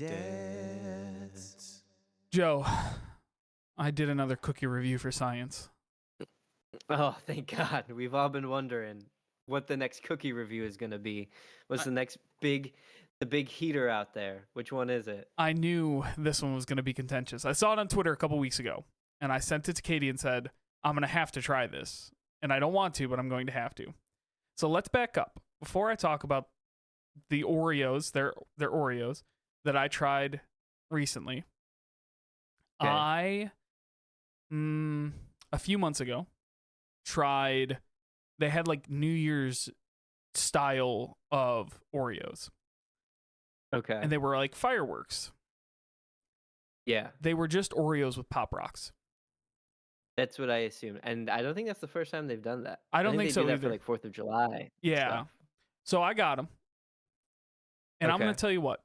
Dads. Joe, I did another cookie review for science. Oh, thank God. We've all been wondering what the next cookie review is going to be. What's the next big heater out there? Which one is it? I knew this one was going to be contentious. I saw it on Twitter a couple weeks ago, and I sent it to Katie and said, I'm going to have to try this. And I don't want to, but I'm going to have to. So let's back up. Before I talk about the Oreos, they're Oreos that I tried recently, Okay. I, a few months ago, they had like New Year's style of Oreos. Okay. And they were like fireworks. Yeah, They were just Oreos with Pop Rocks. that's what I assumed. And I don't think that's the first time they've done that. I don't think they so do that either. for like 4th of July. and Yeah. stuff. So I got them. And I'm Okay. going to tell you what.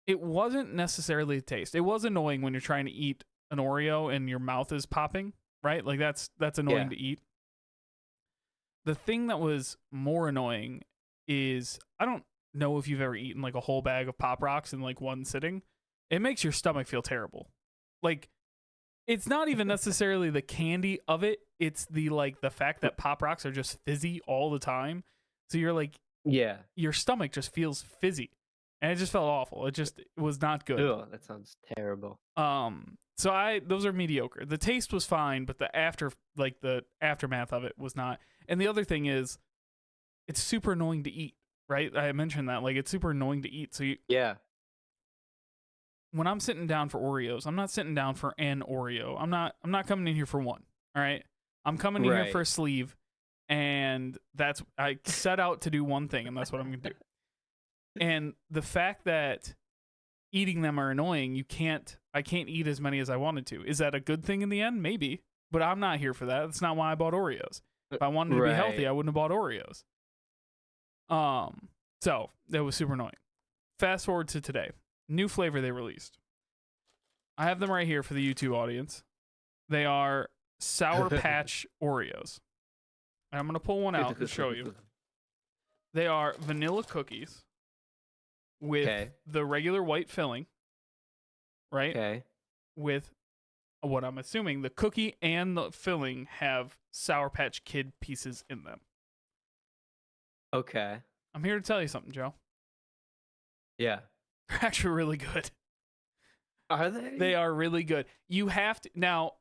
It wasn't necessarily the taste. It was annoying when you're trying to eat an Oreo and your mouth is popping, right? Like that's annoying to eat. The thing that was more annoying is I don't know if you've ever eaten like a whole bag of Pop Rocks in like one sitting. It makes your stomach feel terrible. Like it's not even necessarily the candy of it. It's the fact that Pop Rocks are just fizzy all the time. So you're like, Yeah. your stomach just feels fizzy. And it just felt awful. It was not good. Ugh, that sounds terrible. So those are mediocre. The taste was fine, but the aftermath of it was not. And the other thing is, it's super annoying to eat, right? I mentioned that. Like, it's super annoying to eat. So Yeah. when I'm sitting down for Oreos, I'm not sitting down for an Oreo. I'm not coming in here for one. All right. I'm coming in here Right. for a sleeve, and I set out to do one thing, and that's what I'm gonna do. And the fact that eating them are annoying, I can't eat as many as I wanted to. Is that a good thing in the end? Maybe, but I'm not here for that. That's not why I bought Oreos. If I wanted to be healthy, Right. I wouldn't have bought Oreos. So that was super annoying. Fast forward to today. New flavor they released. I have them right here for the YouTube audience. They are Sour Patch Oreos. And I'm going to pull one out and show you. They are vanilla cookies with Okay. the regular white filling, right? Okay. With what I'm assuming the cookie and the filling have Sour Patch Kid pieces in them. Okay. I'm here to tell you something, Joe. Yeah. They're actually really good. Are they? They are really good. You have to. Now,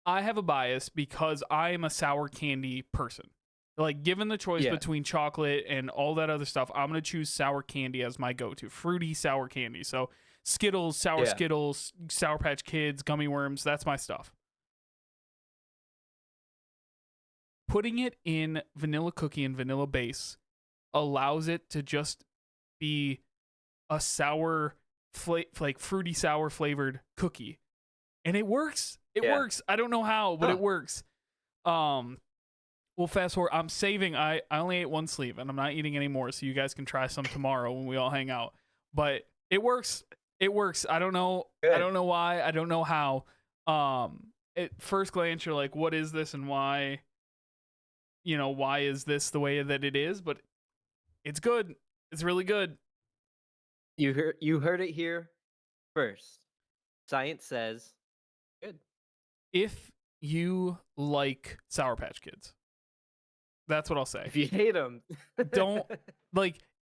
I have a bias because I am a sour candy person. Like, given the choice between chocolate and all that other stuff, I'm going to choose sour candy as my go-to. Fruity sour candy. So, Skittles, Skittles, Sour Patch Kids, gummy worms, that's my stuff. Putting it in vanilla cookie and vanilla base allows it to just be a sour, like fruity sour flavored cookie. And it works. It works. I don't know how, but it works. Well, fast forward. I'm saving. I only ate one sleeve, and I'm not eating any more, so you guys can try some tomorrow when we all hang out. But it works. It works. I don't know. Good. I don't know why. I don't know how. At first glance, you're like, what is this and why? Why is this the way that it is? But it's good. It's really good. You heard it here first. Science says good. If you like Sour Patch Kids, that's what I'll say. If you hate them, Don't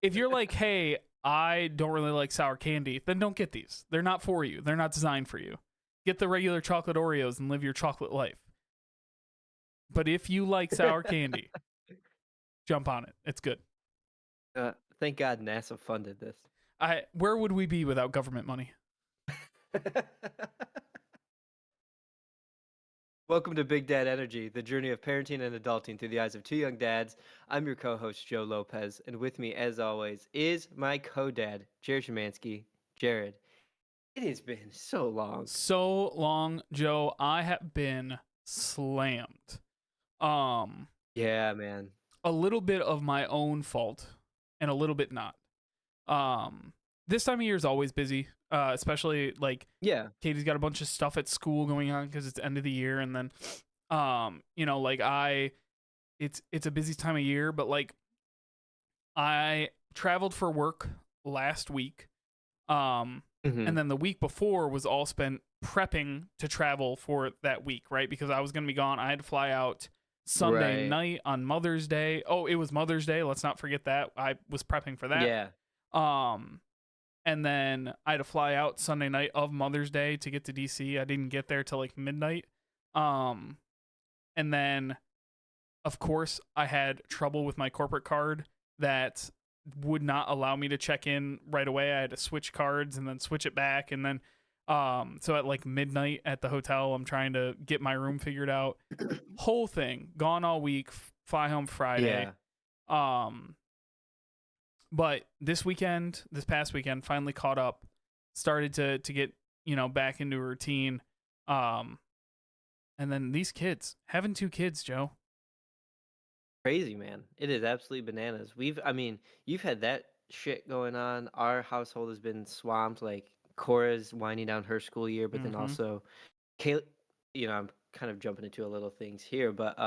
if you're like, hey, I don't really like sour candy, then don't get these. They're not for you. They're not designed for you. Get the regular chocolate Oreos and live your chocolate life. But if you like sour candy, jump on it. It's good. Thank God NASA funded this. Where would we be without government money? Welcome to Big Dad Energy, the journey of parenting and adulting through the eyes of two young dads. I'm your co-host, Joe Lopez, and with me, as always, is my co-dad, Jared Szymanski. Jared, it has been so long. So long, Joe. I have been slammed. Yeah, man. A little bit of my own fault and a little bit not. This time of year is always busy, especially Katie's got a bunch of stuff at school going on because it's the end of the year, and then it's a busy time of year, but I traveled for work last week, And then the week before was all spent prepping to travel for that week, right? Because I was going to be gone. I had to fly out Sunday Right. night on Mother's Day. Oh, it was Mother's Day. Let's not forget that. I was prepping for that. Yeah. Um, and then I had to fly out Sunday night of Mother's Day to get to DC. I didn't get there till like midnight. And then, of course, I had trouble with my corporate card that would not allow me to check in right away. I had to switch cards and then switch it back. And then, so at like midnight at the hotel, I'm trying to get my room figured out. Whole thing gone all week. Fly home Friday. Yeah. But this past weekend, finally caught up, started to get, back into a routine. And then these kids, having 2 kids, Joe. Crazy, man. It is absolutely bananas. You've had that shit going on. Our household has been swamped. Like Cora's winding down her school year, but then also Kayla, I'm kind of jumping into a little things here, but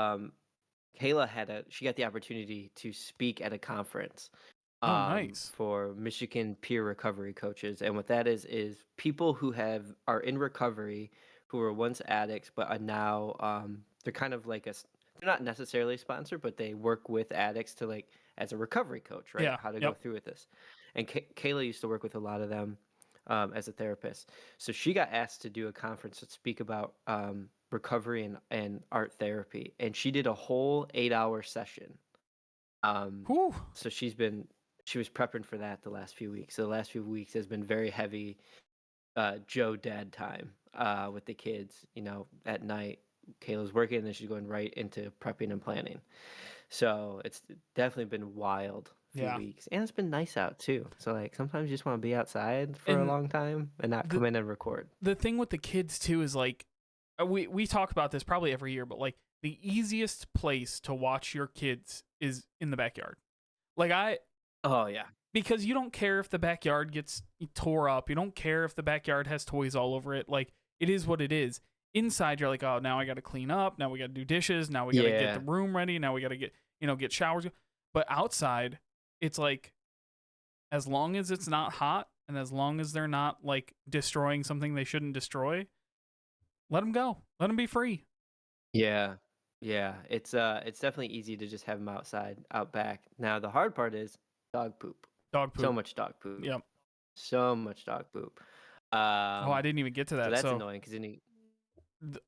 Kayla she got the opportunity to speak at a conference Oh, nice. for Michigan peer recovery coaches. And what that is people who are in recovery who were once addicts but are now they're kind of like they're not necessarily sponsored, but they work with addicts to like as a recovery coach, right? Yeah. How to go through with this. And Kayla used to work with a lot of them as a therapist. So she got asked to do a conference to speak about recovery and art therapy, and she did a whole 8-hour session. So she was prepping for that the last few weeks. So the last few weeks has been very heavy Joe dad time with the kids. At night Kayla's working and then she's going right into prepping and planning. So it's definitely been wild few weeks, and it's been nice out too. So like sometimes you just want to be outside for a long time and not come in and record. The thing with the kids too is like we talk about this probably every year, but like the easiest place to watch your kids is in the backyard. Like Oh yeah. Because you don't care if the backyard gets tore up. You don't care if the backyard has toys all over it. Like, it is what it is. Inside, you're like, oh, now I got to clean up. Now we got to do dishes. Now we got to get the room ready. Now we got to get showers. But outside, it's like, as long as it's not hot and as long as they're not like destroying something they shouldn't destroy, let them go. Let them be free. Yeah. Yeah. It's definitely easy to just have them outside, out back. Now, the hard part is dog poop. Dog poop. So much dog poop. Yep. So much dog poop. I didn't even get to that. So that's annoying because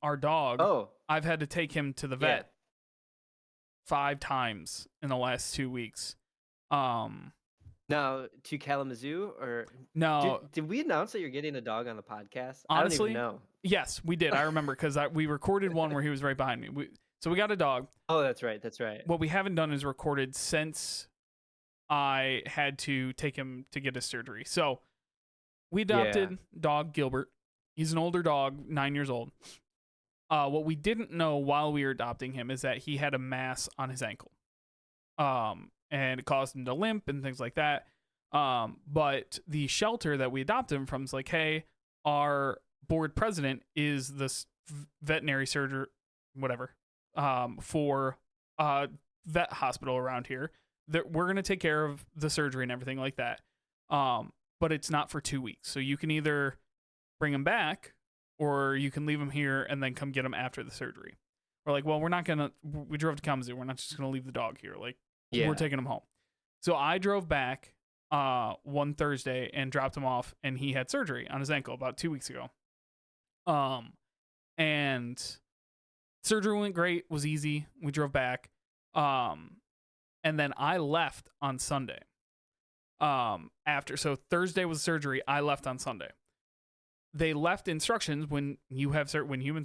our dog, I've had to take him to the vet 5 times in the last 2 weeks. Now to Kalamazoo or no? Did we announce that you're getting a dog on the podcast? Honestly, I don't even know. Yes, we did. I remember because we recorded one where he was right behind me. So we got a dog. Oh, that's right. That's right. What we haven't done is recorded since I had to take him to get his surgery. So we adopted dog Gilbert. He's an older dog, 9 years old. What we didn't know while we were adopting him is that he had a mass on his ankle. And it caused him to limp and things like that. But the shelter that we adopted him from is like, hey, our board president is this veterinary surgeon, whatever, for a vet hospital around here. That we're going to take care of the surgery and everything like that. But it's not for 2 weeks. So you can either bring him back or you can leave him here and then come get him after the surgery. We're like, well, we drove to Kalamazoo. We're not just going to leave the dog here. Like, we're taking him home. So I drove back one Thursday and dropped him off, and he had surgery on his ankle about 2 weeks ago. And surgery went great, was easy. We drove back. And then I left on Sunday. So Thursday was surgery. I left on Sunday. They left instructions when humans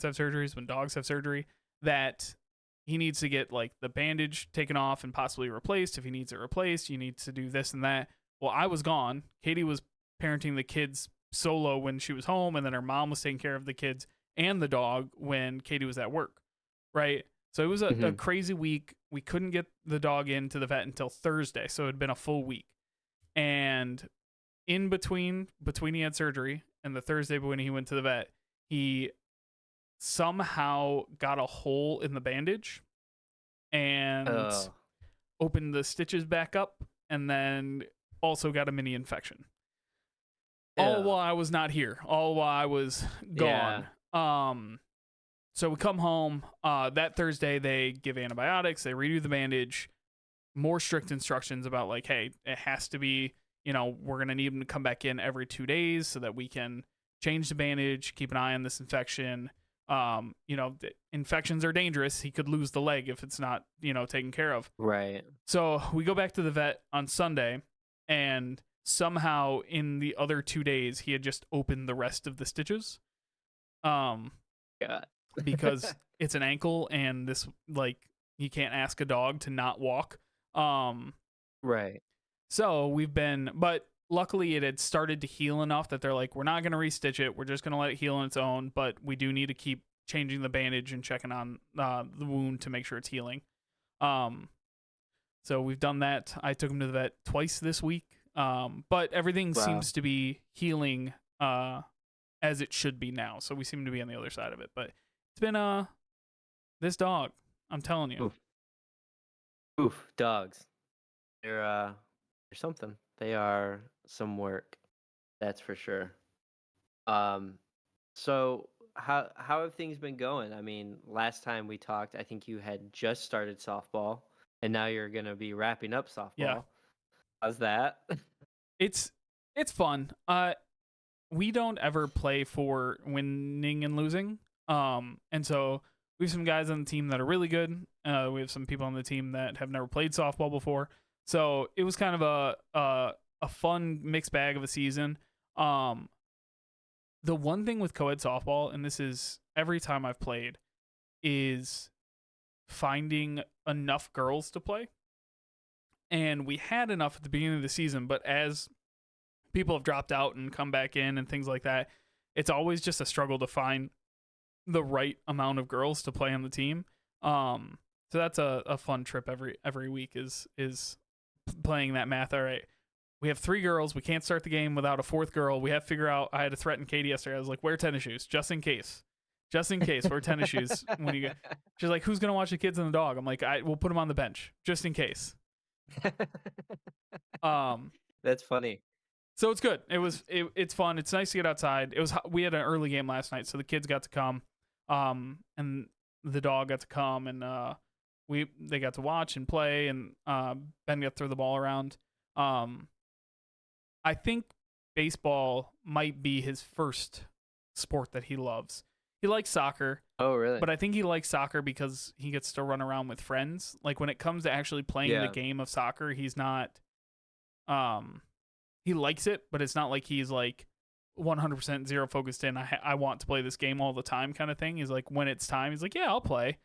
have surgeries, when dogs have surgery, that he needs to get like the bandage taken off and possibly replaced. If he needs it replaced, you need to do this and that. Well, I was gone. Katie was parenting the kids solo when she was home, and then her mom was taking care of the kids and the dog when Katie was at work, right? So it was a crazy week. We couldn't get the dog into the vet until Thursday, so it had been a full week. And in between he had surgery and the Thursday when he went to the vet, he somehow got a hole in the bandage and opened the stitches back up, and then also got a mini infection. all Ew. while I was not here, all while I was Yeah. gone. So we come home. That Thursday, they give antibiotics. They redo the bandage. More strict instructions about like, hey, it has to be, we're gonna need him to come back in every 2 days so that we can change the bandage, keep an eye on this infection. The infections are dangerous. He could lose the leg if it's not, taken care of. Right. So we go back to the vet on Sunday, and somehow in the other 2 days he had just opened the rest of the stitches. God. Because it's an ankle, and this, like, you can't ask a dog to not walk. Right. So but luckily it had started to heal enough that they're like, we're not going to restitch it. We're just going to let it heal on its own, but we do need to keep changing the bandage and checking on the wound to make sure it's healing. So we've done that. I took him to the vet twice this week. But everything seems to be healing as it should be now. So we seem to be on the other side of it. But it's been this dog, I'm telling you. Oof, dogs. They're something. They are some work. That's for sure. So how have things been going? I mean, last time we talked, I think you had just started softball, and now you're gonna be wrapping up softball. Yeah. How's that? It's fun. We don't ever play for winning and losing. And so we have some guys on the team that are really good. We have some people on the team that have never played softball before. So it was kind of a fun mixed bag of a season. The one thing with co-ed softball, and this is every time I've played, is finding enough girls to play. And we had enough at the beginning of the season, but as people have dropped out and come back in and things like that, it's always just a struggle to find the right amount of girls to play on the team. So that's a fun trip every week is playing that math. All right, we have 3 girls. We can't start the game without a 4th girl. We have to figure out. I had to threaten Katie yesterday. I was like, wear tennis shoes just in case. Just in case, wear tennis shoes when you get. She's like, who's gonna watch the kids and the dog? I'm like, we'll put them on the bench just in case. That's funny. So it's good. It's fun. It's nice to get outside. We had an early game last night, so the kids got to come, and the dog got to come, and they got to watch and play, and Ben got to throw the ball around. I think baseball might be his first sport that he loves. He likes soccer. Oh, really? But I think he likes soccer because he gets to run around with friends. Like when it comes to actually playing the game of soccer, he's not. He likes it, but it's not like he's like 100% zero focused in. I want to play this game all the time kind of thing. He's like, when it's time, he's like, yeah, I'll play.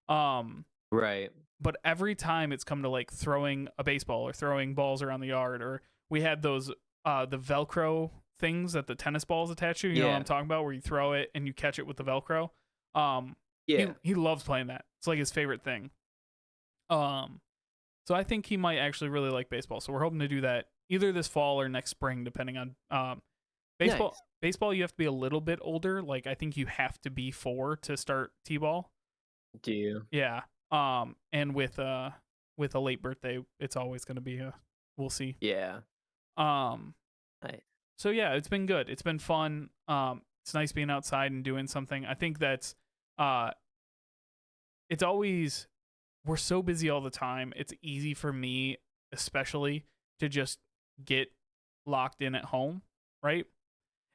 Right. But every time it's come to like throwing a baseball or throwing balls around the yard, or we had those the Velcro things that the tennis balls attach to. You know what I'm talking about, where you throw it and you catch it with the Velcro. He loves playing that. It's like his favorite thing. So I think he might actually really like baseball. So we're hoping to do that either this fall or next spring, depending on baseball. Nice. Baseball, you have to be a little bit older. Like I think you have to be 4 to start t-ball. Do you? Yeah. And with a late birthday, it's always going to be we'll see. Yeah. Nice. So yeah, it's been good. It's been fun. It's nice being outside and doing something. I think that's it's always, we're so busy all the time. It's easy for me, especially, to just get locked in at home, right?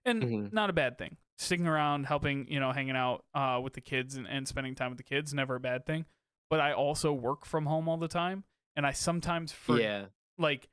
And not a bad thing. Sticking around, helping, hanging out with the kids and spending time with the kids, never a bad thing. But I also work from home all the time, and I sometimes like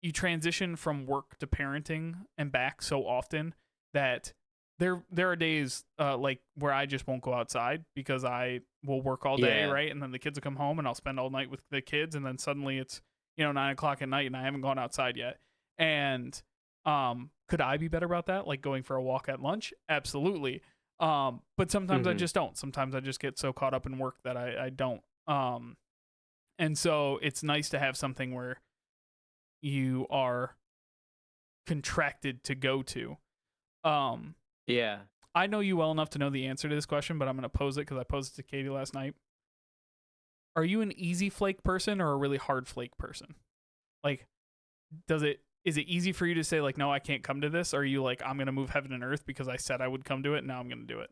you transition from work to parenting and back so often that there are days like where I just won't go outside because I will work all day, right? And then the kids will come home and I'll spend all night with the kids, and then suddenly it's 9:00 at night and I haven't gone outside yet. And could I be better about that? Like going for a walk at lunch? Absolutely. But sometimes I just don't. Sometimes I just get so caught up in work that I don't. And so it's nice to have something where you are contracted to go to. I know you well enough to know the answer to this question, but I'm going to pose it because I posed it to Katie last night. Are you an easy flake person or a really hard flake person? Like, does it is it easy for you to say like, no, I can't come to this? Or are you like, I'm gonna move heaven and earth because I said I would come to it, and now I'm gonna do it?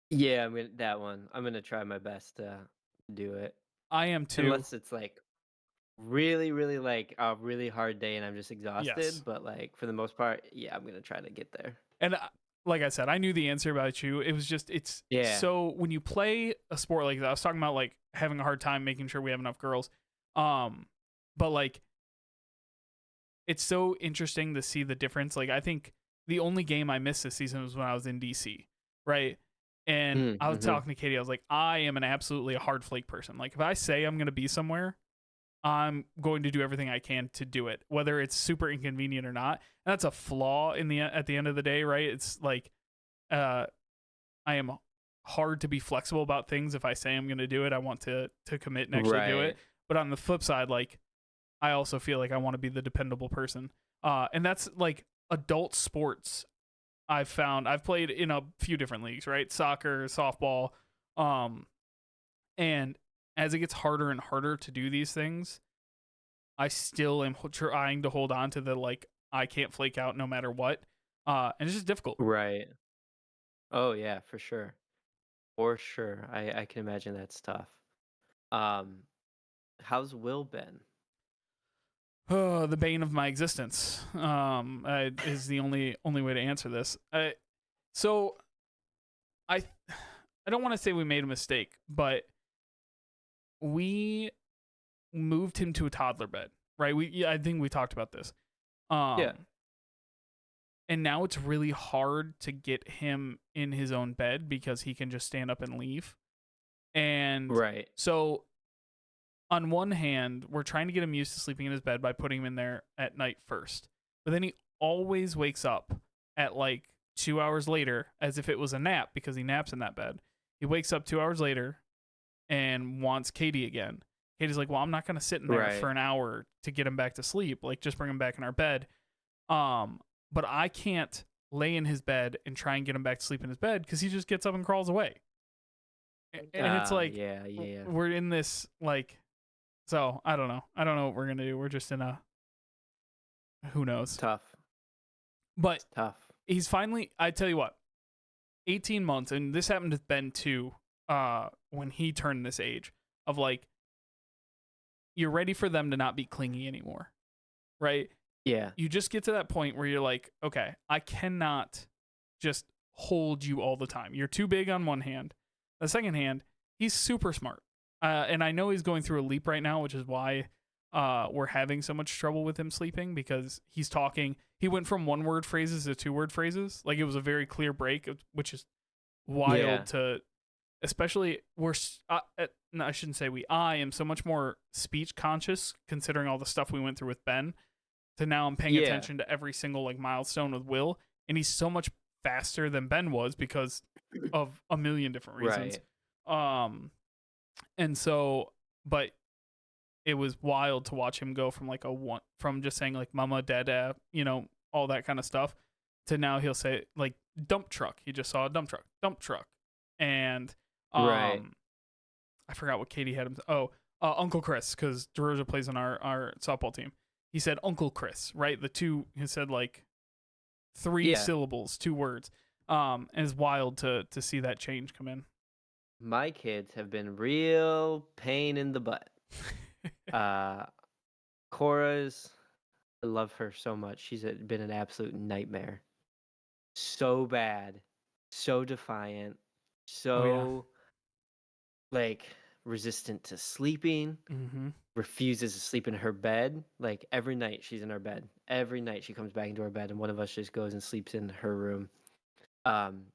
Yeah, I'm gonna that one. I'm gonna try my best to do it, I am too. unless it's like really, really like a really hard day and I'm just Yes. exhausted. But like for the most part, yeah, I'm gonna try to get there. And like I said, I knew the answer about you. It was just, it's Yeah. so when you play a sport like that, I was talking about like having a hard time making sure we have enough girls. Um, but like, it's so interesting to see the difference. Like, I think the only game I missed this season was when I was in DC, right? And I was Mm-hmm. talking to Katie. I was like, I am an absolutely a hard flake person. Like, if I say I'm going to be somewhere, I'm going to do everything I can to do it, whether it's super inconvenient or not. And that's a flaw in the at the end of the day, right? It's like, uh, I am hard to be flexible about things. If I say I'm going to do it, I want to commit and actually do it. Right. But on the flip side, like I also feel like I want to be the dependable person. And that's like adult sports. I've played in a few different leagues, right? Soccer, softball, um, and as it gets harder and harder to do these things, I still am trying to hold on to the like I can't flake out no matter what. And it's just difficult. Right. Oh yeah, for sure. For sure. I can imagine that's tough. Um, how's Will been? The bane of my existence is the only way to answer this. So I I don't want to say we made a mistake, but we moved him to a toddler bed, right? I think we talked about this. Yeah. Um, and now it's really hard to get him in his own bed because he can just stand up and leave. And Right. so on one hand, we're trying to get him used to sleeping in his bed by putting him in there at night first. But then he always wakes up at like 2 hours later as if it was a nap because he naps in that bed. He wakes up 2 hours later and wants Katie again. Katie's like, well, I'm not going to sit in there for Right. an hour to get him back to sleep. Like, just bring him back in our bed. But I can't lay in his bed and try and get him back to sleep in his bed because he just gets up and crawls away. And it's like, Yeah, yeah. we're in this, like, so I don't know. I don't know what we're going to do. We're just in a, who knows. Tough. But It's tough. he's finally, I tell you what, 18 months, and this happened to Ben too, when he turned this age of like, you're ready for them to not be clingy anymore, right? Yeah. You just get to that point where you're like, okay, I cannot just hold you all the time. You're too big on one hand. The second hand, he's super smart. And I know he's going through a leap right now, which is why we're having so much trouble with him sleeping because he's talking. He went from one word phrases to 2 word phrases. Like it was a very clear break, which is Yeah. wild to, especially no, I shouldn't say we. I am so much more speech conscious considering all the stuff we went through with Ben. To now I'm paying Yeah. attention to every single like milestone with Will, and he's so much faster than Ben was because of a million different reasons. Right. Um, and so, but it was wild to watch him go from like from just saying like "mama," "dada," all that kind of stuff, to now he'll say like "dump truck." He just saw a dump truck, and Right. I forgot what Katie had him. Uncle Chris, because DeRosa plays on our softball team. He said Uncle Chris, right? The two, he said like 3 Yeah. syllables, 2 words. And it's wild to see that change come in. My kids have been real pain in the butt. Uh, Cora's, I love her so much. She's been an absolute nightmare. So bad, so defiant, Oh yeah. so like resistant to sleeping, Mm-hmm. refuses to sleep in her bed. Like every night she's in her bed. Every night she comes back into her bed and one of us just goes and sleeps in her room. Um,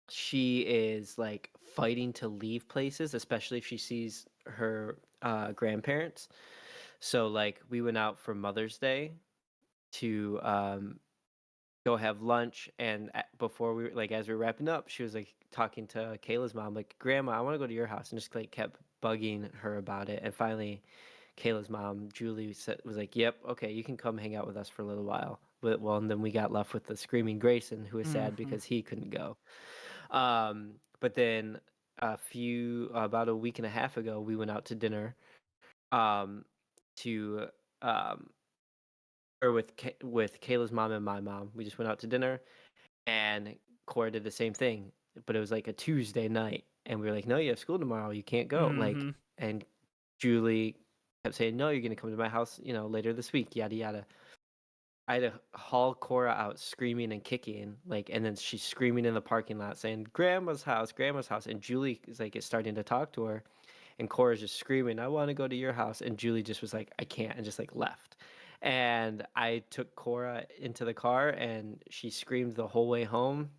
she is like fighting to leave places, especially if she sees her grandparents. So like we went out for Mother's Day to go have lunch, and before we like as we were wrapping up, she was like talking to Kayla's mom, like, "Grandma, I want to go to your house," and just like kept bugging her about it. And finally, Kayla's mom, Julie, was like, "Yep, okay, you can come hang out with us for a little while." But well, and then we got left with the screaming Grayson, who was sad Mm-hmm. because he couldn't go. But then about a week and a half ago, we went out to dinner um, to um, or with Kayla's mom and my mom. We just went out to dinner, and Cora did the same thing, but it was like a Tuesday night, and we were like, "No, you have school tomorrow. You can't go." Like, Mm-hmm. and Julie kept saying, "No, you're gonna come to my house, later this week." Yada yada. I had to haul Cora out screaming and kicking, like, and then she's screaming in the parking lot saying, Grandma's house. And Julie is starting to talk to her, and Cora's just screaming, I want to go to your house. And Julie just was like, I can't, and just like left. And I took Cora into the car, and she screamed the whole way home.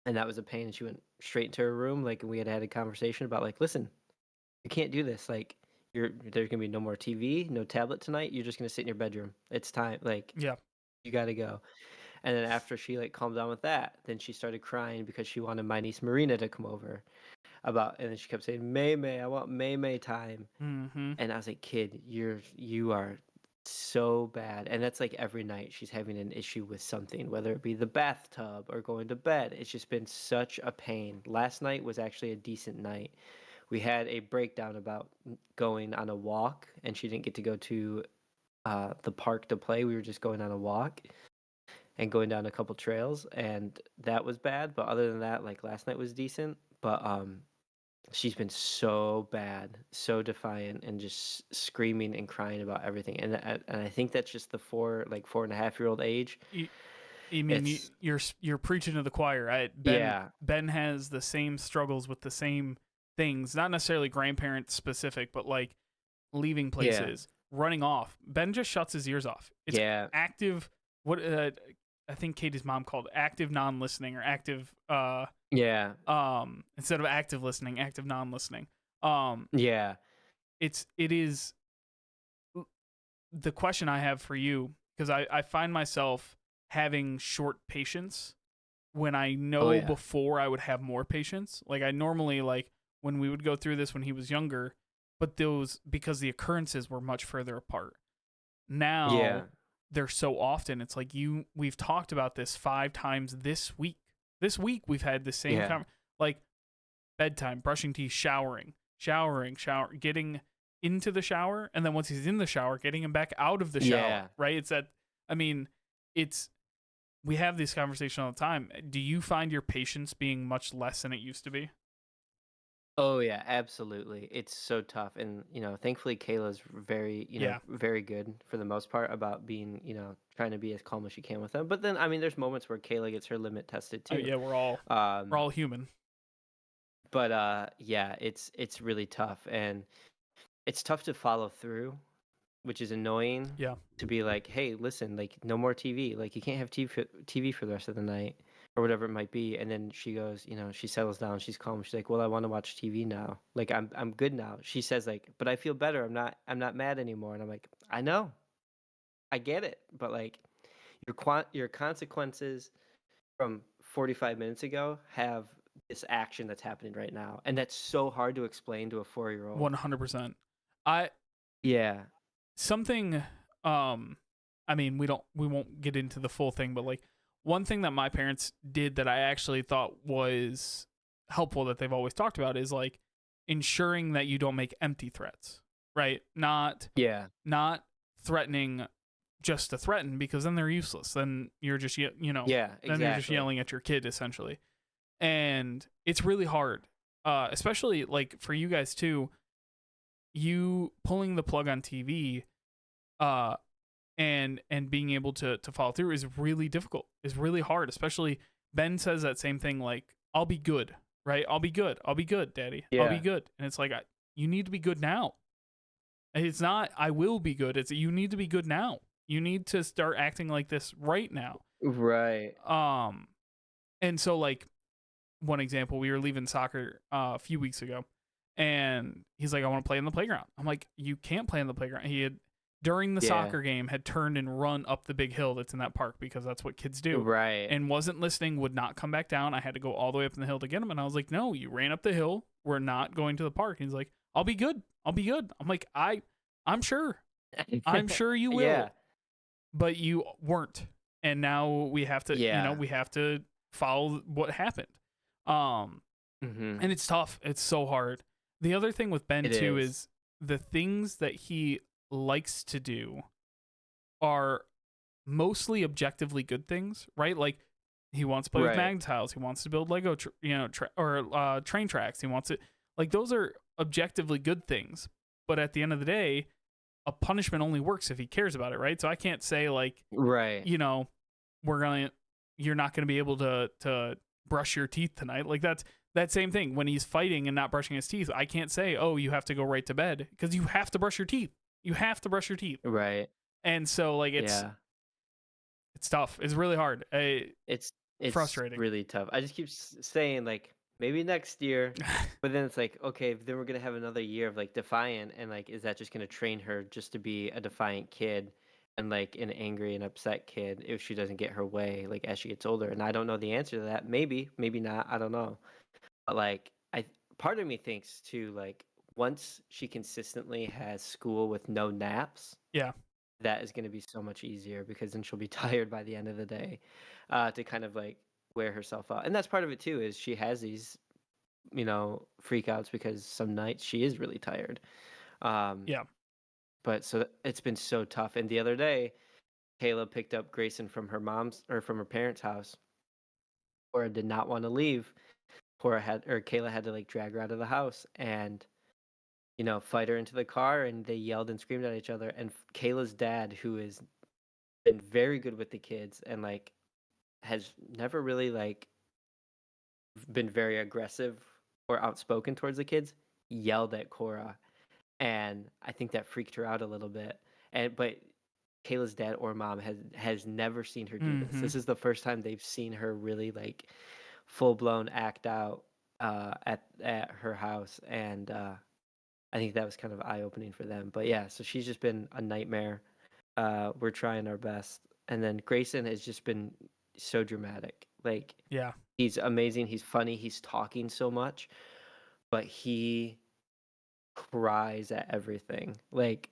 And that was a pain. And she went straight into her room. Like, and we had a conversation about, like, listen, you can't do this. Like, there's gonna be no more TV, no tablet tonight. You're just gonna sit in your bedroom. It's time. Like, Yeah. you gotta go. And then after she like calmed down with that, then she started crying because she wanted my niece Marina to come over. And then she kept saying, May May, I want May May time. Mm-hmm. And I was like, kid, you are so bad. And that's like every night she's having an issue with something, whether it be the bathtub or going to bed. It's just been such a pain. Last night was actually a decent night. We had a breakdown about going on a walk, and she didn't get to go to the park to play. We were just going on a walk and going down a couple trails, and that was bad. But other than that, like last night was decent. But she's been so bad, so defiant, and just screaming and crying about everything. And I think that's just the 4.5-year-old age. I mean, It's you're preaching to the choir. yeah, Ben has the same struggles with the same things, not necessarily grandparent specific, but like leaving yeah, places, running off. Ben just shuts his ears off. It's yeah, active. What I think Katie's mom called active non-listening or active yeah, instead of active listening, active non-listening. Um, yeah. it is the question I have for you, because I find myself having short patience when I Oh know yeah, before I would have more patience. Like I normally like when we would go through this when he was younger, but those because the occurrences were much further apart. yeah, Now they're so often. It's like we've talked about this 5 times this week. This week we've had the same yeah, like bedtime, brushing teeth, showering, getting into the shower, and then once he's in the shower, getting him back out of the shower. yeah. Right? It's that. I mean, it's we have this conversation all the time. Do you find your patience being much less than it used to be? Oh yeah, absolutely. It's so tough, and thankfully Kayla's very, Yeah. very good for the most part about being, trying to be as calm as she can with them. But then, I mean, there's moments where Kayla gets her limit tested Oh too. yeah, we're Um, all human. but yeah, it's really tough, and it's tough to follow through, which is annoying. Yeah. To be like, hey, listen, like no more TV, like you can't have TV for the rest of the night or whatever it might be. And then she goes, she settles down, she's calm. She's like, well, I want to watch TV now. Like I'm good now. She says like, but I feel better. I'm not mad anymore. And I'm like, I know, I get it, but like your consequences from 45 minutes ago have this action that's happening right now, and that's so hard to explain to a 4-year-old. 100%. I Yeah, something I mean, we won't get into the full thing, but like one thing that my parents did that I actually thought was helpful that they've always talked about is like ensuring that you don't make empty threats, right? yeah, Not threatening just to threaten, because then they're useless. Then you're just yeah, then you're just exactly. yelling at your kid essentially. And it's really hard. Especially like for you guys too, you pulling the plug on TV uh and being able to follow through is really difficult. Is really hard, especially Ben says that same thing like I'll be good, right? I'll be good. I'll be good, daddy. I'll be Yeah. good. And it's like you need to be good now. And it's not I will be good. It's you need to be good now. You need to start acting like this right now. Right. Um and so like one example, we were leaving soccer a few weeks ago, and he's like, I want to play in the playground. I'm like, you can't play in the playground. He had, during the Yeah. soccer game, had turned and run up the big hill that's in that park because that's what kids do, Right. and wasn't listening, would not come back down. I had to go all the way up in the hill to get him, and I was like, no, you ran up the hill. We're not going to the park. And he's like, I'll be good. I'll be good. I'm like, I'm sure. I'm sure you will. Yeah. But you weren't. And now we have to, Yeah. we have to follow what happened. Um, Mhm. and it's tough. It's so hard. The other thing with Ben It too is. is the things that he likes to do are mostly objectively good things, right? Like he wants to play with Right. Magna tiles, he wants to build Lego, train tracks. He wants it like those are objectively good things. But at the end of the day, a punishment only works if he cares about it, right? So I can't say like, Right. you know, you're not gonna be able to brush your teeth tonight. Like that's that same thing when he's fighting and not brushing his teeth. I can't say, oh, you have to go right to bed because you have to brush your teeth. You have to brush your teeth. Right. And so like Yeah. it's tough. It's really hard. It's Frustrating. really tough. I just keep saying like maybe next year, but then it's like okay, then we're gonna have another year of like Defiant, and like is that just gonna train her just to be a defiant kid and like an angry and upset kid if she doesn't get her way like as she gets older? And I don't know the answer to that. Maybe, maybe not. I don't know. But like part of me thinks too like once she consistently has school with no naps, Yeah. that is going to be so much easier because then she'll be tired by the end of the day to kind of like wear herself out. And that's part of it too is she has these, freakouts because some nights she is really tired. Um, Yeah. but so it's been so tough. And the other day, Kayla picked up Grayson from her mom's or from her parents' house. Cora did not want to leave. Kayla had to like drag her out of the house and fight her into the car, and they yelled and screamed at each other. And Kayla's dad, who is been very good with the kids and like has never really like been very aggressive or outspoken towards the kids, yelled at Cora, and I think that freaked her out a little bit. And but Kayla's dad or mom has never seen her do this. Mm-hmm. This is the first time they've seen her really like full blown act out at her house, and I think that was kind of eye opening for them. But yeah, so she's just been a nightmare. We're trying our best. And then Grayson has just been so dramatic. Like Yeah. he's amazing, he's funny, he's talking so much, but he cries at everything. Like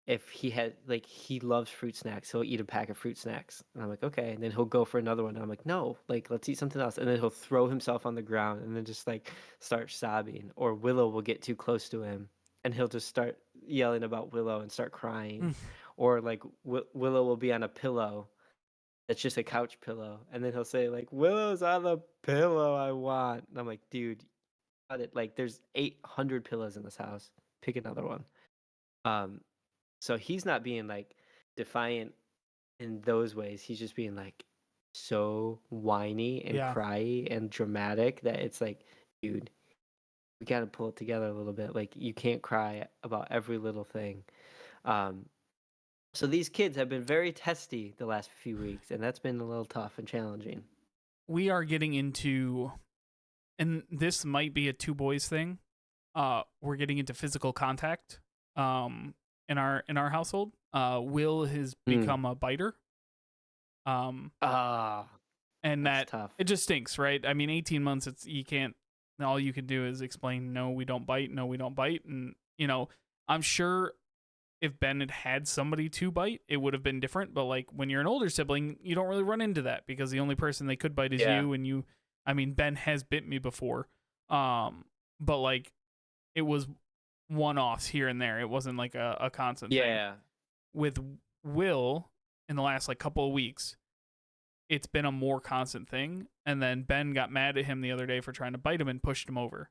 if he had like he loves fruit snacks, he'll eat a pack of fruit snacks. And I'm like, okay. And then he'll go for another one. And I'm like, no, like let's eat something else. And then he'll throw himself on the ground and then just like start sobbing. Or Willow will get too close to him and he'll just start yelling about Willow and start crying. Mm. Or like Willow will be on a pillow that's just a couch pillow, and then he'll say like Willow's on the pillow I want. And I'm like, dude, got it. Like there's 800 pillows in this house. Pick another one. Um, so he's not being like defiant in those ways. He's just being like so whiny and Yeah. cryy and dramatic that it's like, dude, we got to pull it together a little bit. Like you can't cry about every little thing. Um, so these kids have been very testy the last few weeks, and that's been a little tough and challenging. We are getting into, and this might be a two boys thing. We're getting into physical contact. In our household, Will has become a biter. Ah, And that's that tough. it just stinks, right? I mean, 18 months. You can't. All you can do is explain, no, we don't bite. No, we don't bite. And I'm sure if Ben had somebody to bite, it would have been different. But like when you're an older sibling, you don't really run into that because the only person they could bite is you. And you, I mean, Ben has bit me before, but like it was one-offs here and there. It wasn't like a constant thing. With Will in the last like couple of weeks, it's been a more constant thing. And then Ben got mad at him the other day for trying to bite him and pushed him over.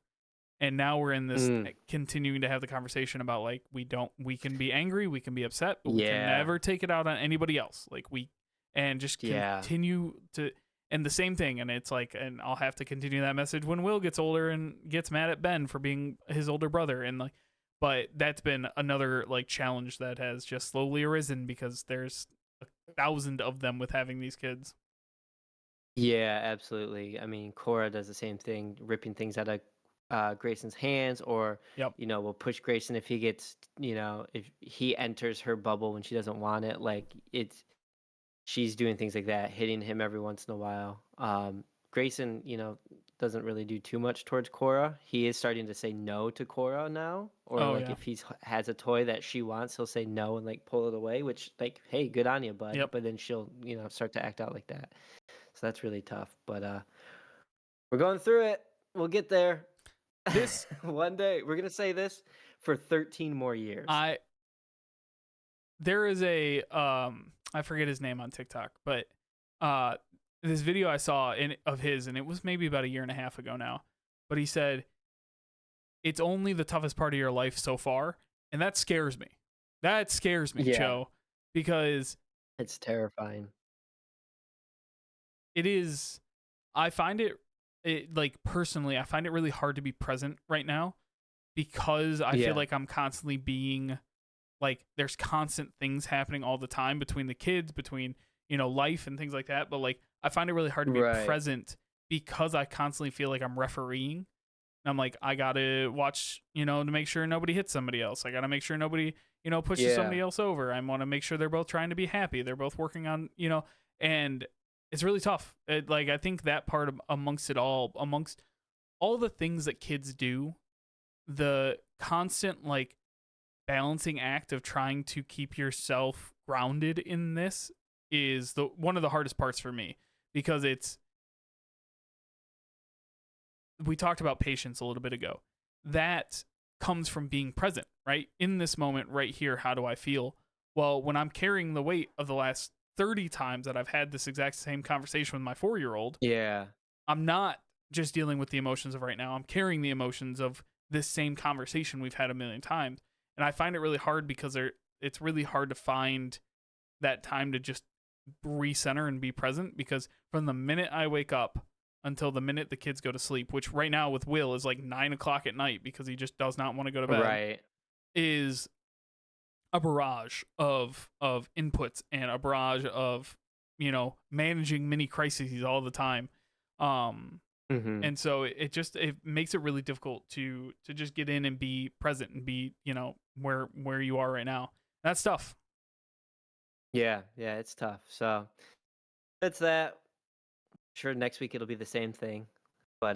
And now we're in this continuing to have the conversation about like we can be angry, we can be upset, but we can never take it out on anybody else. Like just continue to, and the same thing. And it's like, and I'll have to continue that message when Will gets older and gets mad at Ben for being his older brother. And like, but that's been another like challenge that has just slowly arisen because there's 1,000 of them with having these kids. Yeah, absolutely. I mean, Cora does the same thing, ripping things out of Grayson's hands, or will push Grayson if he gets, if he enters her bubble when she doesn't want it. Like she's doing things like that, hitting him every once in a while. Grayson, doesn't really do too much towards Cora. He is starting to say no to Cora now, or if he has a toy that she wants, he'll say no and like pull it away. Which like, hey, good on you, bud. But then she'll start to act out like that. So that's really tough. But we're going through it. We'll get there. This one day we're gonna say this for 13 more years. There is a I forget his name on TikTok, but uh, this video I saw of his, and it was maybe about a year and a half ago now, but he said, it's only the toughest part of your life so far, and that scares me. That scares me, Yeah. Joe, because It's terrifying. it is, I find it like personally, I find it really hard to be present right now because I feel like I'm constantly being like, there's constant things happening all the time between the kids, between, life and things like that. But like, I find it really hard to be present because I constantly feel like I'm refereeing. And I'm like, I got to watch, to make sure nobody hits somebody else. I got to make sure nobody, pushes somebody else over. I want to make sure they're both trying to be happy. They're both working on, and it's really tough. I think that part amongst all the things that kids do, the constant like balancing act of trying to keep yourself grounded in this is one of the hardest parts for me, because we talked about patience a little bit ago. That comes from being present, right? In this moment right here, how do I feel? Well, when I'm carrying the weight of the last 30 times that I've had this exact same conversation with my 4-year-old, I'm not just dealing with the emotions of right now. I'm carrying the emotions of this same conversation we've had a million times. And I find it really hard because it's really hard to find that time to just recenter and be present, because from the minute I wake up until the minute the kids go to sleep, which right now with Will is like 9:00 at night because he just does not want to go to bed, is a barrage of inputs and a barrage of, managing mini crises all the time. And so it makes it really difficult to just get in and be present and be, where you are right now. That's tough. Yeah, it's tough. So that's that. Sure, next week it'll be the same thing, but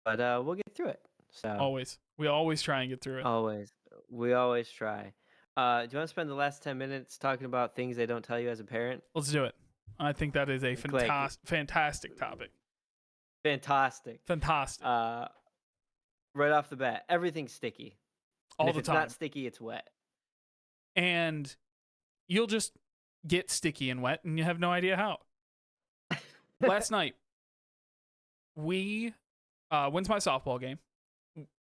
we'll get through it. So we always try and get through it. We always try. Do you want to spend the last 10 minutes talking about things they don't tell you as a parent? Let's do it. I think that is a fantastic topic. Fantastic. Right off the bat, everything's sticky. All if the it's time. Not sticky, it's wet. And you'll just get sticky and wet, and you have no idea how. Last night, we went to my softball game.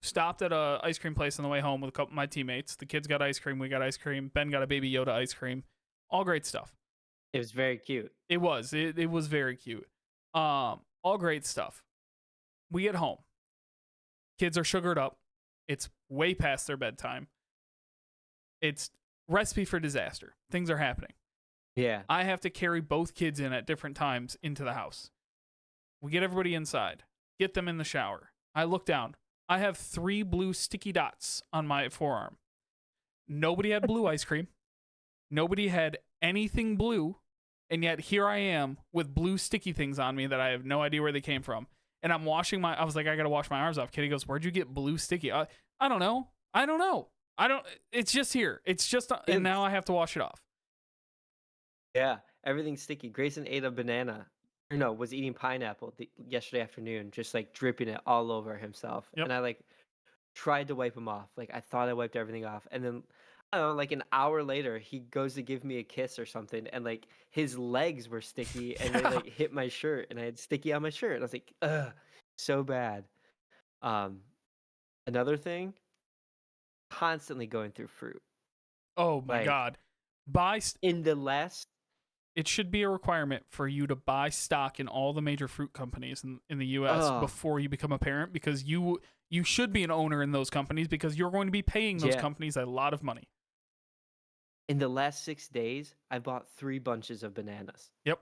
Stopped at a ice cream place on the way home with a couple of my teammates. The kids got ice cream. We got ice cream. Ben got a Baby Yoda ice cream. All great stuff. It was very cute. It was. It was very cute. All great stuff. We get home. Kids are sugared up. It's way past their bedtime. It's recipe for disaster. Things are happening. Yeah. I have to carry both kids in at different times into the house. We get everybody inside. Get them in the shower. I look down. I have 3 blue sticky dots on my forearm. Nobody had blue ice cream. Nobody had anything blue. And yet here I am with blue sticky things on me that I have no idea where they came from. And I was like, I got to wash my arms off. Kitty goes, where'd you get blue sticky? I don't know. It's just here. And now I have to wash it off. Yeah. Everything's sticky. Grayson ate a banana. Was eating pineapple yesterday afternoon, just like dripping it all over himself. Yep. And I like tried to wipe him off. Like I thought I wiped everything off. And then I don't know, like an hour later, he goes to give me a kiss or something, and like his legs were sticky, and they like hit my shirt, and I had sticky on my shirt, and I was like, ugh, so bad. Another thing, constantly going through fruit. Oh my God! It should be a requirement for you to buy stock in all the major fruit companies in the U.S. before you become a parent, because you should be an owner in those companies, because you're going to be paying those companies a lot of money. In the last 6 days, I bought 3 bunches of bananas. Yep.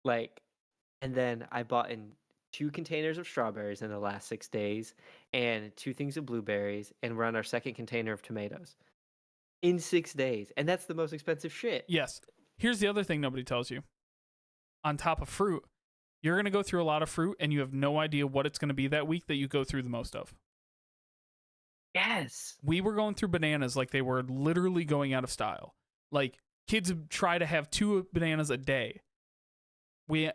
And then I bought in 2 containers of strawberries in the last 6 days, and 2 things of blueberries, and we're on our 2nd container of tomatoes. In 6 days. And that's the most expensive shit. Yes. Here's the other thing nobody tells you. On top of fruit, you're going to go through a lot of fruit, and you have no idea what it's going to be that week that you go through the most of. Yes. We were going through bananas like they were literally going out of style. Like, kids try to have 2 bananas a day. We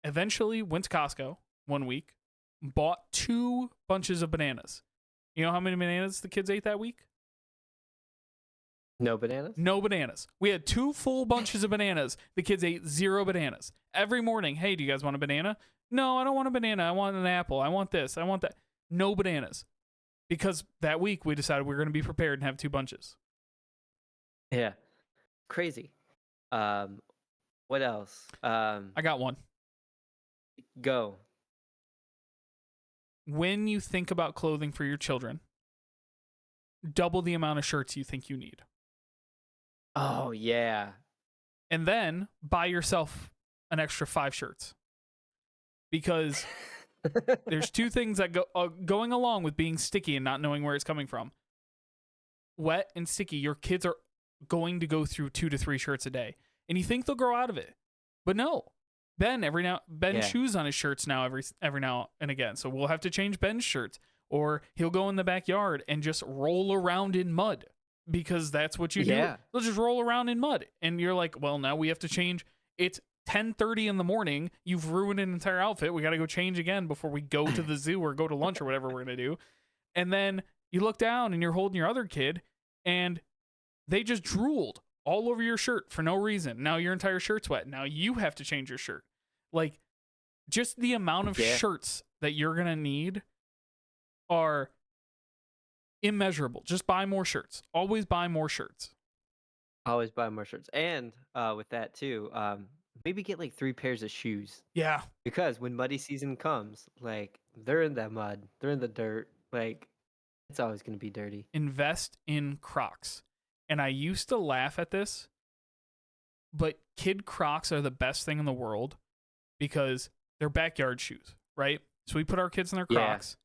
eventually went to Costco one week, bought 2 bunches of bananas. You know how many bananas the kids ate that week? No bananas? No bananas. We had 2 full bunches of bananas. The kids ate 0 bananas. Every morning, hey, do you guys want a banana? No, I don't want a banana. I want an apple. I want this. I want that. No bananas. Because that week we decided we were going to be prepared and have 2 bunches. Yeah. Crazy. What else? I got one. Go. When you think about clothing for your children, double the amount of shirts you think you need. Oh, yeah. And then buy yourself an extra 5 shirts. Because there's 2 things that going along with being sticky and not knowing where it's coming from. Wet and sticky, your kids are going to go through 2 to 3 shirts a day. And you think they'll grow out of it. But no. Ben chews on his shirts now every now and again. So we'll have to change Ben's shirts. Or he'll go in the backyard and just roll around in mud. Because that's what you do. They'll just roll around in mud. And you're like, well, now we have to change. It's 10:30 in the morning. You've ruined an entire outfit. We got to go change again before we go to the zoo or go to lunch or whatever we're going to do. And then you look down and you're holding your other kid and they just drooled all over your shirt for no reason. Now your entire shirt's wet. Now you have to change your shirt. Like, just the amount of shirts that you're going to need are immeasurable. Just buy more shirts. Always buy more shirts. Always buy more shirts. And with that too, maybe get like 3 pairs of shoes. Yeah. Because when muddy season comes, like, they're in that mud. They're in the dirt. Like, it's always going to be dirty. Invest in Crocs. And I used to laugh at this, but kid Crocs are the best thing in the world because they're backyard shoes, right? So we put our kids in their Crocs.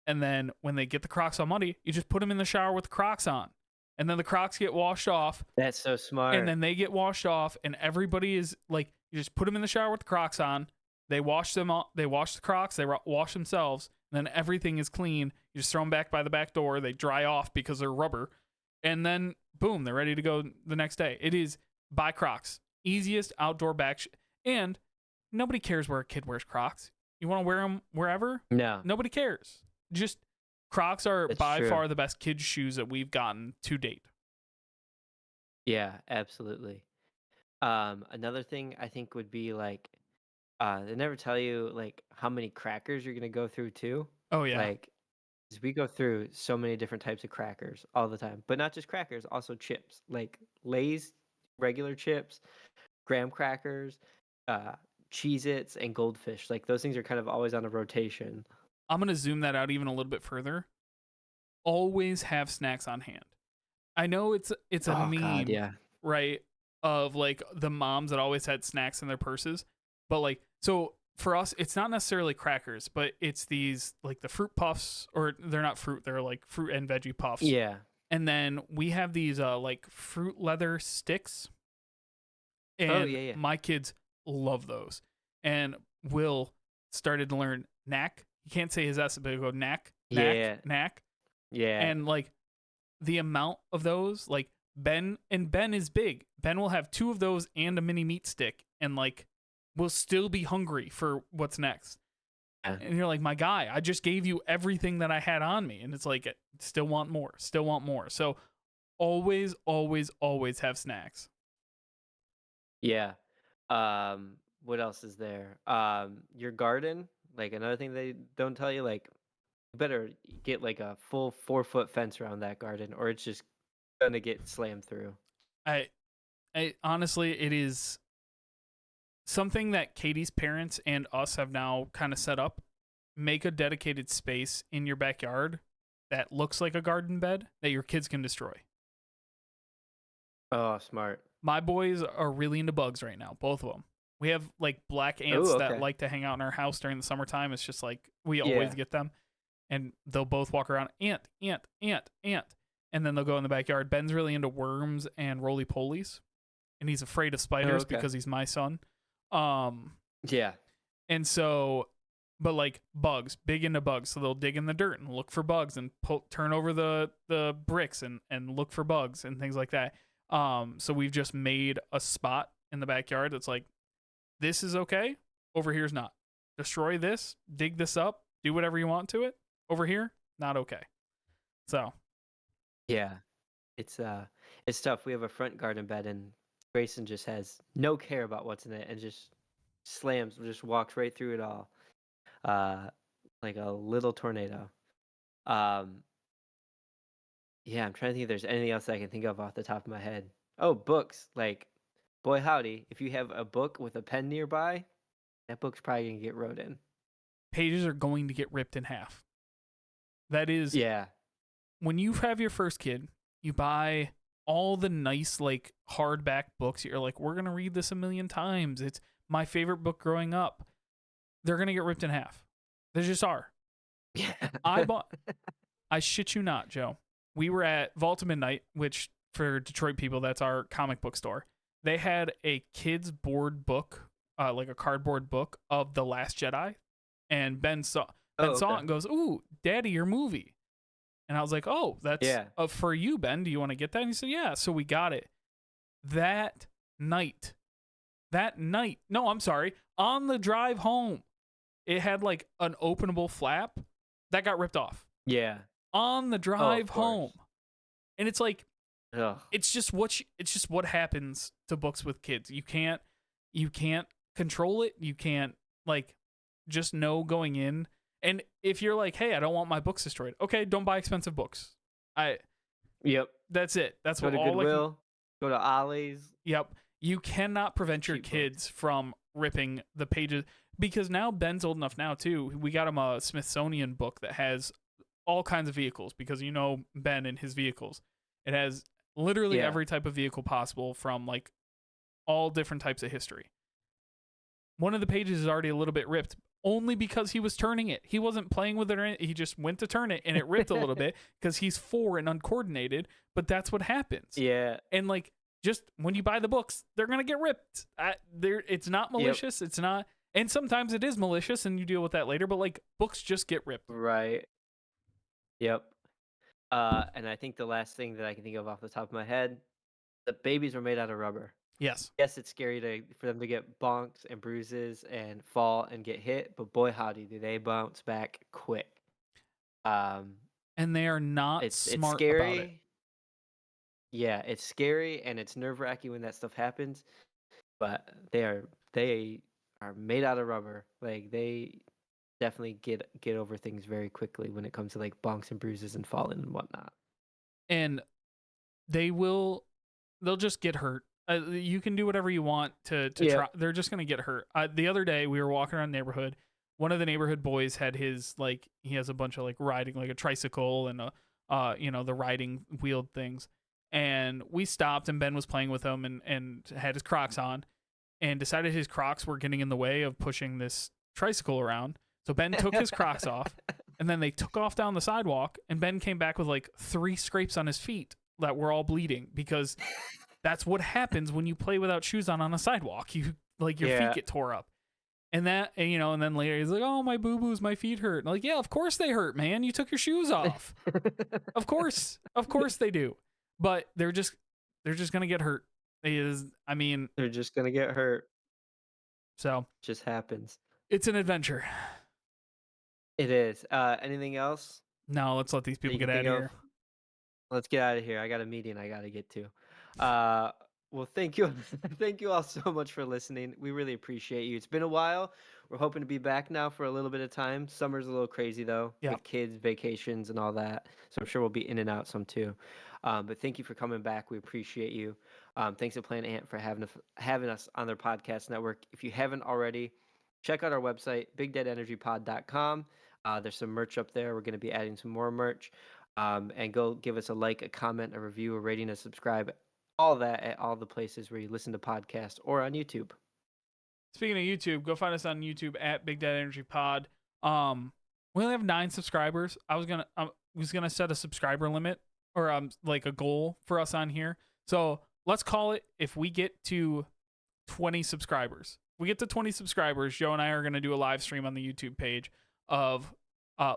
And then when they get the Crocs all muddy, you just put them in the shower with the Crocs on. And then the Crocs get washed off. That's so smart. And then they get washed off. And everybody is like, you just put them in the shower with the Crocs on. They wash them all. They wash the Crocs. They wash themselves. And then everything is clean. You just throw them back by the back door. They dry off because they're rubber. And then, boom, they're ready to go the next day. It is buy Crocs. Easiest outdoor and nobody cares where a kid wears Crocs. You want to wear them wherever? No. Nobody cares. Just Crocs are That's by true. far the best kids shoes that we've gotten to date. Yeah, absolutely. Another thing I think would be like, they never tell you like how many crackers you're gonna go through too. Oh yeah. Like, 'cause we go through so many different types of crackers all the time, but not just crackers, also chips, like Lay's regular chips, graham crackers, Cheez-Its, and Goldfish. Like, those things are kind of always on a rotation. I'm going to zoom that out even a little bit further. Always have snacks on hand. I know it's a meme, God, yeah. right? Of like the moms that always had snacks in their purses. But like, so for us, it's not necessarily crackers, but it's these like the fruit puffs, or they're not fruit, they're like fruit and veggie puffs. Yeah. And then we have these like fruit leather sticks. And my kids love those. And Will started to learn knack. He can't say his S, but he'll go knack, knack. Yeah. And like the amount of those, like Ben is big. Ben will have 2 of those and a mini meat stick and like will still be hungry for what's next. Yeah. And you're like, my guy, I just gave you everything that I had on me. And it's like, still want more. So always, always, always have snacks. Yeah. What else is there? Your garden, like another thing they don't tell you, like, you better get like a full 4-foot fence around that garden or it's just gonna get slammed through. I honestly, it is something that Katie's parents and us have now kind of set up. Make a dedicated space in your backyard that looks like a garden bed that your kids can destroy. Oh, smart. My boys are really into bugs right now, both of them. We have like black ants that like to hang out in our house during the summertime. It's just like we always get them. And they'll both walk around, ant. And then they'll go in the backyard. Ben's really into worms and roly-polies. And he's afraid of spiders because he's my son. Yeah. And so, but like bugs, big into bugs. So they'll dig in the dirt and look for bugs and turn over the bricks and look for bugs and things like that. So we've just made a spot in the backyard that's like, this is okay. Over here's not. Destroy this, dig this up, do whatever you want to it. Over here, not okay. So. Yeah. it's tough. We have a front garden bed, and Grayson just has no care about what's in it, and just walks right through it all, uh, like a little tornado. Um, yeah, I'm trying to think if there's anything else I can think of off the top of my head. Oh, books. Like, boy howdy, if you have a book with a pen nearby, that book's probably gonna get wrote in. Pages are going to get ripped in half. That is, Yeah. when you have your first kid, you buy all the nice like hardback books. You're like, we're gonna read this a million times. It's my favorite book growing up. They're gonna get ripped in half. They just are. Yeah. I shit you not, Joe. We were at Vault of Midnight, which for Detroit people, that's our comic book store. They had a kids board book, like a cardboard book of The Last Jedi, and Ben saw it and goes, "Ooh, Daddy, your movie." And I was like, "Oh, that's for you, Ben. Do you want to get that?" And he said, "Yeah." So we got it. That night, no, I'm sorry, on the drive home, it had like an openable flap that got ripped off. Yeah. On the drive home. And it's like, it's just what happens to books with kids. You can't control it. You can't like just know going in. And if you're like, hey, I don't want my books destroyed, okay, don't buy expensive books. Yep. That's it. That's go what to all Goodwill, go to Ollie's. Yep. You cannot prevent your kids from ripping the pages, because now Ben's old enough now too. We got him a Smithsonian book that has all kinds of vehicles, because you know Ben and his vehicles. It has literally every type of vehicle possible, from like all different types of history. One of the pages is already a little bit ripped, only because he was turning it. He wasn't playing with it or anything. He just went to turn it and it ripped a little bit because he's 4 and uncoordinated, but that's what happens. Yeah. And like, just when you buy the books, they're going to get ripped. It's not malicious. It's not. And sometimes it is malicious and you deal with that later, but like, books just get ripped. Right. Yep. And I think the last thing that I can think of off the top of my head, the babies are made out of rubber. Yes. Yes, it's scary for them to get bonks and bruises and fall and get hit, but boy howdy, do they bounce back quick. And they are not smart scary. about it. Yeah, it's scary and it's nerve-wracking when that stuff happens, but they are made out of rubber. Like, they definitely get over things very quickly when it comes to like bonks and bruises and falling and whatnot. And they'll just get hurt. You can do whatever you want to try. They're just gonna get hurt. The other day we were walking around the neighborhood. One of the neighborhood boys had his, like, he has a bunch of like riding, like a tricycle and the riding wheeled things. And we stopped and Ben was playing with him and had his Crocs on, and decided his Crocs were getting in the way of pushing this tricycle around. So Ben took his Crocs off, and then they took off down the sidewalk, and Ben came back with like 3 scrapes on his feet that were all bleeding, because that's what happens when you play without shoes on a sidewalk. You like, your feet get tore up. And that, and then later he's like, "Oh, my boo-boos, my feet hurt." And like, yeah, of course they hurt, man. You took your shoes off. Of course they do. But they're just gonna get hurt. They're just gonna get hurt. So it just happens. It's an adventure. It is. Anything else? No, let's let these people get out of here. Let's get out of here. I got a meeting I got to get to. Well, thank you. Thank you all so much for listening. We really appreciate you. It's been a while. We're hoping to be back now for a little bit of time. Summer's a little crazy, though, with kids, vacations, and all that. So I'm sure we'll be in and out some, too. But thank you for coming back. We appreciate you. Thanks to Planet Ant for having us on their podcast network. If you haven't already, check out our website, bigdeadenergypod.com. There's some merch up there. We're going to be adding some more merch. And go give us a like, a comment, a review, a rating, a subscribe, all that at all the places where you listen to podcasts or on YouTube. Speaking of YouTube, go find us on YouTube at Big Dad Energy Pod. We only have 9 subscribers. I was gonna set a subscriber limit, or like a goal for us on here. So let's call it, if we get to 20 subscribers. If we get to 20 subscribers, Joe and I are gonna do a live stream on the YouTube page of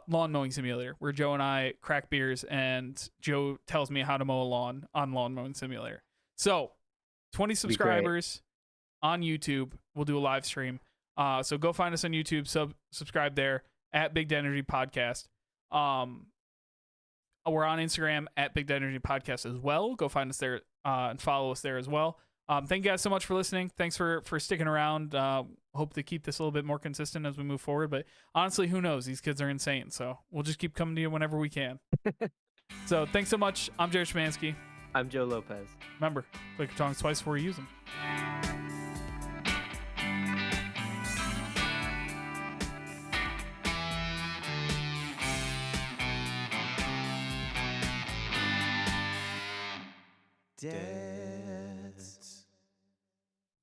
Lawn Mowing Simulator, where Joe and I crack beers and Joe tells me how to mow a lawn on Lawn Mowing Simulator. So 20 subscribers on YouTube, we'll do a live stream. So go find us on YouTube, subscribe there at Big Dad Energy Podcast. We're on Instagram at Big Dad Energy Podcast as well. Go find us there and follow us there as well. Thank you guys so much for listening. Thanks for sticking around. Hope to keep this a little bit more consistent as we move forward. But honestly, who knows? These kids are insane. So we'll just keep coming to you whenever we can. So thanks so much. I'm Jared Szymanski. I'm Joe Lopez. Remember, click your tongues twice before you use them.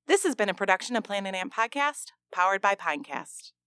This has been a production of Planet Ant Podcast, powered by Pinecast.